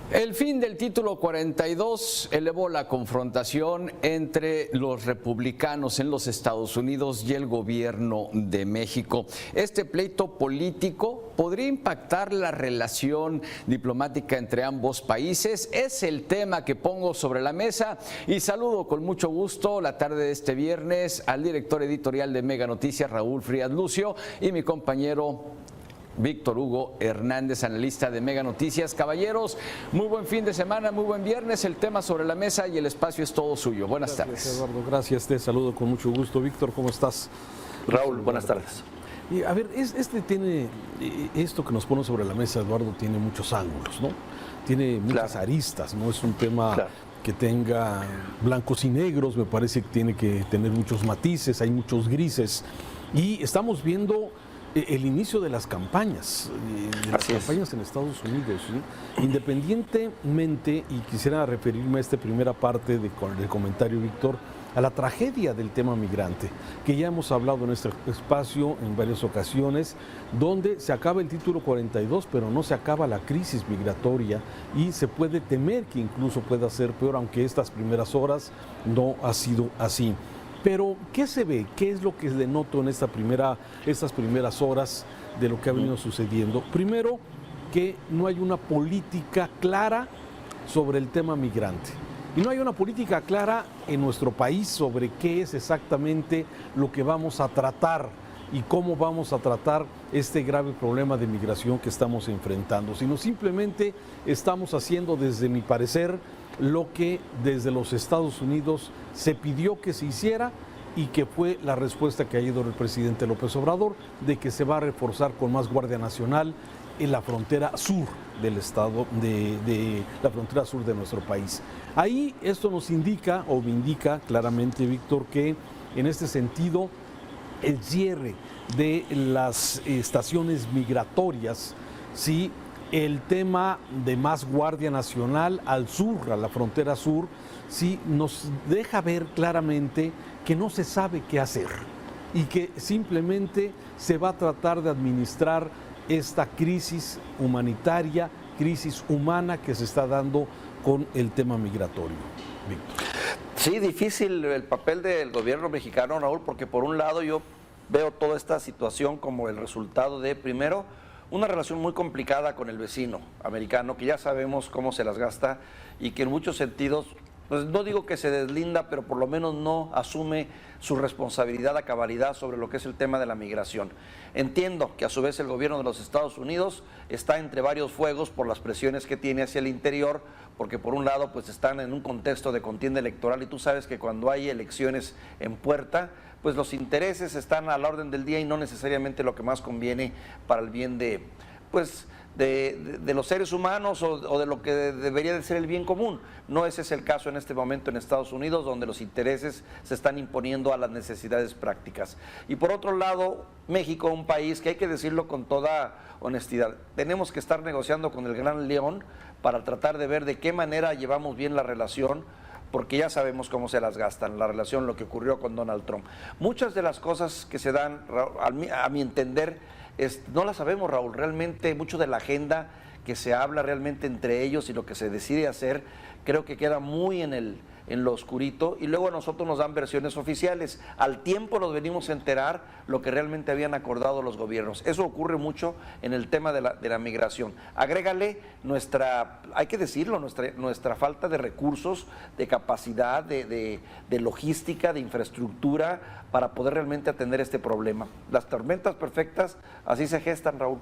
El fin del título 42 elevó la confrontación entre los republicanos en los Estados Unidos y el gobierno de México. Este pleito político podría impactar la relación diplomática entre ambos países. Es el tema que pongo sobre la mesa y saludo con mucho gusto la tarde de este viernes al director editorial de Mega Noticias, Raúl Frías Lucio, y mi compañero Víctor Hugo Hernández, analista de Mega Noticias. Caballeros, muy buen fin de semana, muy buen viernes. El tema sobre la mesa y el espacio es todo suyo. Buenas tardes. Eduardo, gracias. Te saludo con mucho gusto. Víctor, ¿cómo estás? Raúl, buenas tardes. Y a ver, esto que nos pone sobre la mesa, Eduardo, tiene muchos ángulos, ¿no? Tiene muchas aristas, no es un tema que tenga blancos y negros, me parece que tiene que tener muchos matices, hay muchos grises. Y estamos viendo el inicio de las campañas, en Estados Unidos, ¿sí? Independientemente, y quisiera referirme a esta primera parte del comentario, Víctor, a la tragedia del tema migrante, que ya hemos hablado en este espacio en varias ocasiones, donde se acaba el título 42, pero no se acaba la crisis migratoria y se puede temer que incluso pueda ser peor, aunque estas primeras horas no ha sido así. Pero, ¿qué se ve? ¿Qué es lo que denoto en estas primeras horas de lo que ha venido sucediendo? Primero, que no hay una política clara sobre el tema migrante. Y no hay una política clara en nuestro país sobre qué es exactamente lo que vamos a tratar y cómo vamos a tratar este grave problema de migración que estamos enfrentando, sino simplemente estamos haciendo, desde mi parecer, lo que desde los Estados Unidos se pidió que se hiciera y que fue la respuesta que ha ido el presidente López Obrador, de que se va a reforzar con más Guardia Nacional en la frontera sur del estado, de la frontera sur de nuestro país. Ahí esto nos indica, o me indica claramente, Víctor, que en este sentido el cierre de las estaciones migratorias, sí, el tema de más Guardia Nacional al sur, a la frontera sur, sí nos deja ver claramente que no se sabe qué hacer y que simplemente se va a tratar de administrar esta crisis humanitaria, crisis humana que se está dando con el tema migratorio. Víctor. Sí, difícil el papel del gobierno mexicano, Raúl, porque por un lado yo veo toda esta situación como el resultado de, primero, una relación muy complicada con el vecino americano, que ya sabemos cómo se las gasta y que en muchos sentidos, pues no digo que se deslinda, pero por lo menos no asume su responsabilidad a cabalidad sobre lo que es el tema de la migración. Entiendo que a su vez el gobierno de los Estados Unidos está entre varios fuegos por las presiones que tiene hacia el interior, porque por un lado pues están en un contexto de contienda electoral y tú sabes que cuando hay elecciones en puerta, pues los intereses están a la orden del día y no necesariamente lo que más conviene para el bien de, pues, de los seres humanos o de lo que debería de ser el bien común. No ese es el caso en este momento en Estados Unidos, donde los intereses se están imponiendo a las necesidades prácticas. Y por otro lado, México, un país que hay que decirlo con toda honestidad, tenemos que estar negociando con el Gran León para tratar de ver de qué manera llevamos bien la relación, porque ya sabemos cómo se las gastan, la relación, lo que ocurrió con Donald Trump. Muchas de las cosas que se dan, a mi entender, no las sabemos, Raúl. Realmente mucho de la agenda que se habla realmente entre ellos y lo que se decide hacer, creo que queda muy en lo oscurito, y luego a nosotros nos dan versiones oficiales. Al tiempo nos venimos a enterar lo que realmente habían acordado los gobiernos. Eso ocurre mucho en el tema de la migración. Agrégale hay que decirlo, nuestra falta de recursos, de capacidad, de logística, de infraestructura para poder realmente atender este problema. Las tormentas perfectas así se gestan, Raúl.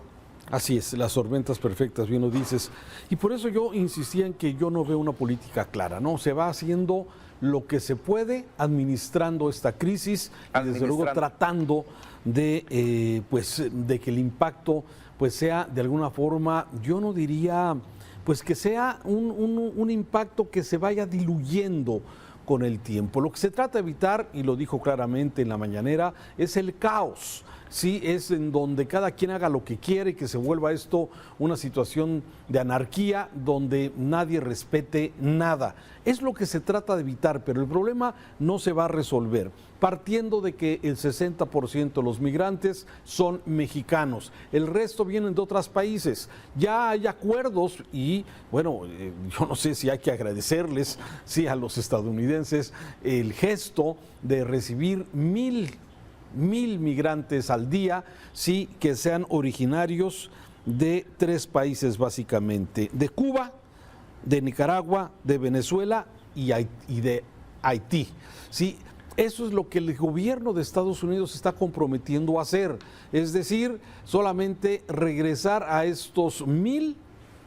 Así es, las tormentas perfectas, bien lo dices. Y por eso yo insistía en que yo no veo una política clara, ¿no? Se va haciendo lo que se puede, administrando esta crisis y desde luego tratando de que el impacto pues sea de alguna forma, yo no diría, pues que sea un impacto que se vaya diluyendo con el tiempo. Lo que se trata de evitar, y lo dijo claramente en la mañanera, es el caos. sí es en donde cada quien haga lo que quiere y que se vuelva esto una situación de anarquía donde nadie respete nada. Es lo que se trata de evitar, pero el problema no se va a resolver partiendo de que el 60% de los migrantes son mexicanos, el resto vienen de otros países. Ya hay acuerdos y, bueno, yo no sé si hay que agradecerles, sí, a los estadounidenses el gesto de recibir mil migrantes al día, sí, que sean originarios de 3 países básicamente, de Cuba, de Nicaragua, de Venezuela y de Haití, sí. Eso es lo que el gobierno de Estados Unidos se está comprometiendo a hacer, es decir, solamente regresar a estos 1,000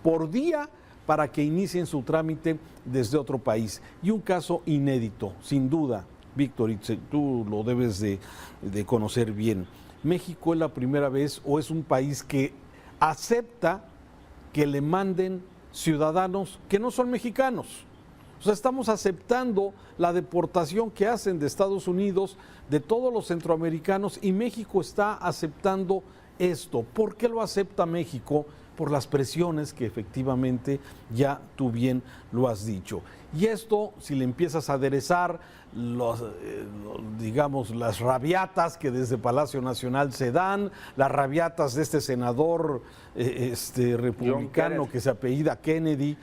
por día para que inicien su trámite desde otro país. Y un caso inédito, sin duda, Víctor, y tú lo debes de conocer bien. México es la primera vez o es un país que acepta que le manden ciudadanos que no son mexicanos. O sea, estamos aceptando la deportación que hacen de Estados Unidos de todos los centroamericanos y México está aceptando esto. ¿Por qué lo acepta México? Por las presiones que efectivamente ya tú bien lo has dicho. Y esto, si le empiezas a aderezar digamos, las rabiatas que desde Palacio Nacional se dan, las rabiatas de este senador republicano que se apellida Kennedy,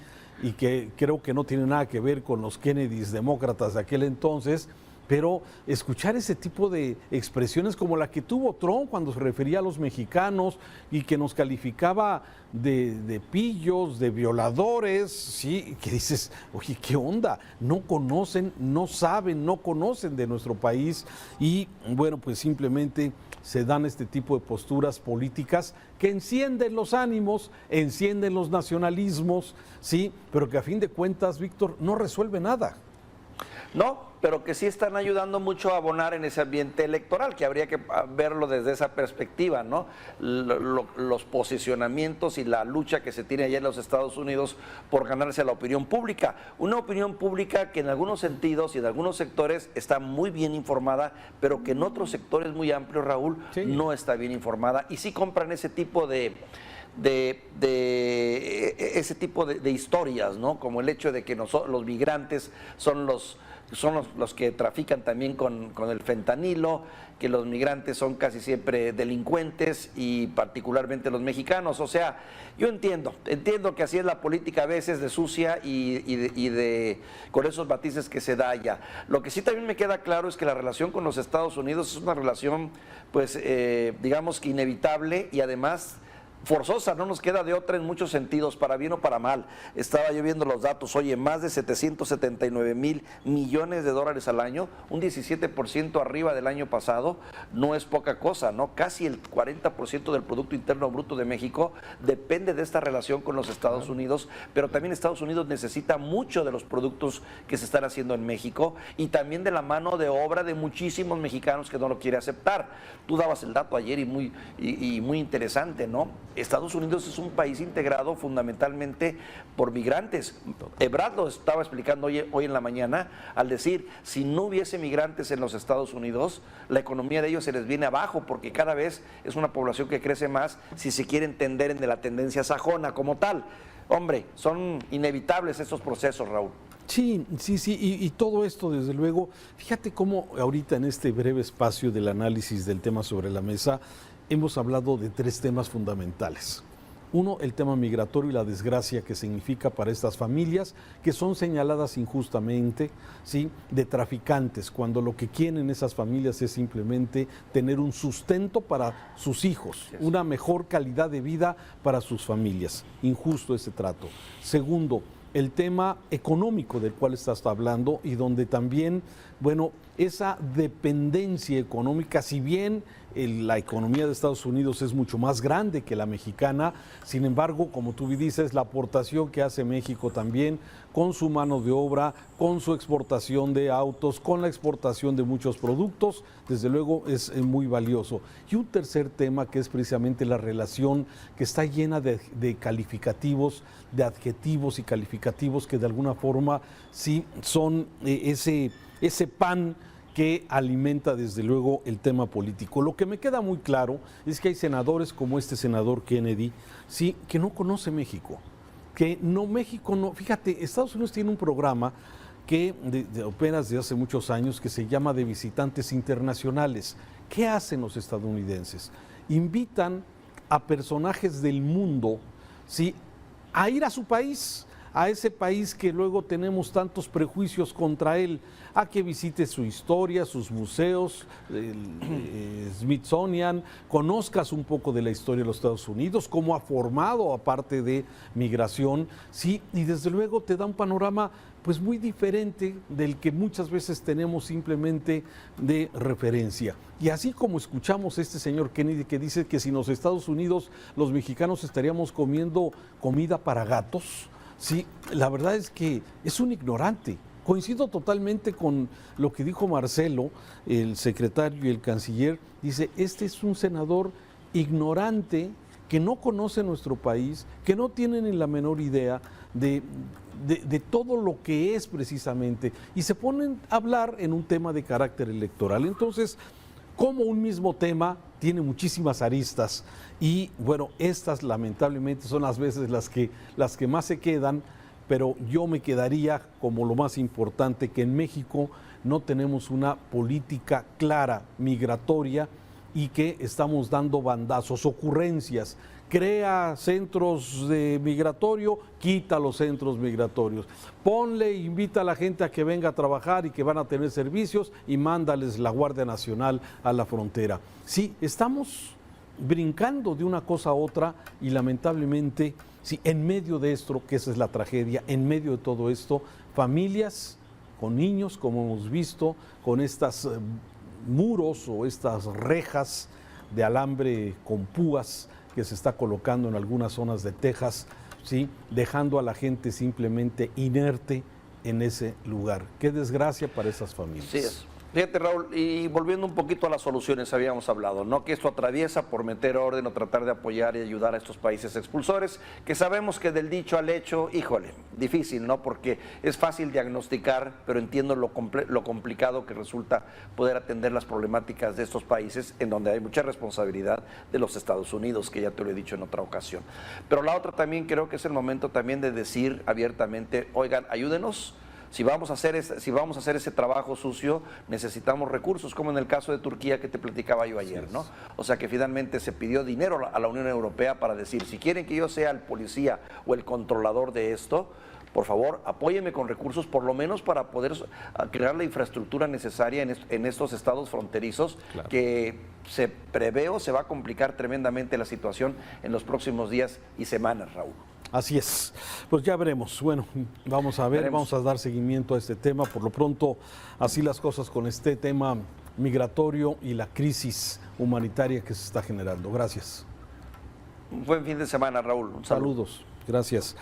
y que creo que no tiene nada que ver con los Kennedys demócratas de aquel entonces, pero escuchar ese tipo de expresiones como la que tuvo Trump cuando se refería a los mexicanos y que nos calificaba de pillos, de violadores, sí, que dices, oye, ¿qué onda? No conocen, no saben, no conocen de nuestro país y bueno, pues simplemente se dan este tipo de posturas políticas que encienden los ánimos, encienden los nacionalismos, sí, pero que a fin de cuentas, Víctor, no resuelve nada. No, pero que sí están ayudando mucho a abonar en ese ambiente electoral, que habría que verlo desde esa perspectiva, ¿no? Los posicionamientos y la lucha que se tiene allá en los Estados Unidos por ganarse a la opinión pública. Una opinión pública que en algunos sentidos y en algunos sectores está muy bien informada, pero que en otros sectores muy amplios, Raúl, sí, no está bien informada y sí compran ese tipo de historias, ¿no? Como el hecho de que los migrantes son los que trafican también con el fentanilo, que los migrantes son casi siempre delincuentes y particularmente los mexicanos. O sea, yo entiendo que así es la política a veces de sucia y con esos matices que se da allá. Lo que sí también me queda claro es que la relación con los Estados Unidos es una relación, pues, digamos que inevitable y además forzosa, no nos queda de otra en muchos sentidos, para bien o para mal. Estaba yo viendo los datos, oye, más de 779,000 millones de dólares al año, un 17% arriba del año pasado, no es poca cosa, ¿no? Casi el 40% del Producto Interno Bruto de México depende de esta relación con los Estados Unidos, pero también Estados Unidos necesita mucho de los productos que se están haciendo en México y también de la mano de obra de muchísimos mexicanos que no lo quiere aceptar. Tú dabas el dato ayer y muy interesante, ¿no? Estados Unidos es un país integrado fundamentalmente por migrantes. Ebrard lo estaba explicando hoy en la mañana al decir, si no hubiese migrantes en los Estados Unidos, la economía de ellos se les viene abajo porque cada vez es una población que crece más si se quiere entender en la tendencia sajona como tal. Hombre, son inevitables estos procesos, Raúl. Sí, y todo esto, desde luego, fíjate cómo ahorita en este breve espacio del análisis del tema sobre la mesa, hemos hablado de 3 temas fundamentales. Uno, el tema migratorio y la desgracia que significa para estas familias que son señaladas injustamente, ¿sí?, de traficantes, cuando lo que quieren esas familias es simplemente tener un sustento para sus hijos, una mejor calidad de vida para sus familias. Injusto ese trato. Segundo, el tema económico del cual estás hablando y donde también, bueno, esa dependencia económica, si bien la economía de Estados Unidos es mucho más grande que la mexicana, sin embargo, como tú dices, la aportación que hace México también con su mano de obra, con su exportación de autos, con la exportación de muchos productos, desde luego es muy valioso. Y un tercer tema que es precisamente la relación que está llena de calificativos, de adjetivos y calificativos que de alguna forma sí son ese pan que alimenta desde luego el tema político. Lo que me queda muy claro es que hay senadores como este senador Kennedy, sí, que no conoce México, que no, México no, fíjate, Estados Unidos tiene un programa que apenas de hace muchos años que se llama de visitantes internacionales. ¿Qué hacen los estadounidenses? Invitan a personajes del mundo, ¿sí?, a ir a su país, a ese país que luego tenemos tantos prejuicios contra él, a que visite su historia, sus museos, el Smithsonian, conozcas un poco de la historia de los Estados Unidos, cómo ha formado aparte de migración, sí, y desde luego te da un panorama pues muy diferente del que muchas veces tenemos simplemente de referencia. Y así como escuchamos a este señor Kennedy que dice que si en los Estados Unidos los mexicanos estaríamos comiendo comida para gatos, sí, la verdad es que es un ignorante. Coincido totalmente con lo que dijo Marcelo, el secretario y el canciller. Dice, este es un senador ignorante que no conoce nuestro país, que no tiene ni la menor idea de todo lo que es precisamente. Y se ponen a hablar en un tema de carácter electoral. Entonces, como un mismo tema tiene muchísimas aristas y bueno, estas lamentablemente son las veces las que más se quedan, pero yo me quedaría como lo más importante, que en México no tenemos una política clara migratoria y que estamos dando bandazos, ocurrencias. Crea centros de migratorio, quita los centros migratorios. Ponle, invita a la gente a que venga a trabajar y que van a tener servicios y mándales la Guardia Nacional a la frontera. Sí, estamos brincando de una cosa a otra y lamentablemente, sí, en medio de esto, que esa es la tragedia, en medio de todo esto, familias con niños, como hemos visto, con estas muros o estas rejas de alambre con púas que se está colocando en algunas zonas de Texas, ¿sí?, dejando a la gente simplemente inerte en ese lugar. Qué desgracia para esas familias. Sí es. Fíjate, Raúl, y volviendo un poquito a las soluciones, habíamos hablado, ¿no?, que esto atraviesa por meter orden o tratar de apoyar y ayudar a estos países expulsores, que sabemos que del dicho al hecho, híjole, difícil, ¿no?, porque es fácil diagnosticar, pero entiendo lo complicado que resulta poder atender las problemáticas de estos países, en donde hay mucha responsabilidad de los Estados Unidos, que ya te lo he dicho en otra ocasión. Pero la otra también creo que es el momento también de decir abiertamente, oigan, ayúdenos. Si vamos a hacer ese trabajo sucio, necesitamos recursos, como en el caso de Turquía que te platicaba yo ayer, ¿no? O sea que finalmente se pidió dinero a la Unión Europea para decir, si quieren que yo sea el policía o el controlador de esto, por favor, apóyenme con recursos, por lo menos para poder crear la infraestructura necesaria en estos estados fronterizos, claro, que se prevé o se va a complicar tremendamente la situación en los próximos días y semanas, Raúl. Así es, pues ya veremos. Bueno, vamos a ver, veremos. Vamos a dar seguimiento a este tema. Por lo pronto, así las cosas con este tema migratorio y la crisis humanitaria que se está generando. Gracias. Un buen fin de semana, Raúl. Un saludo. Saludos. Gracias.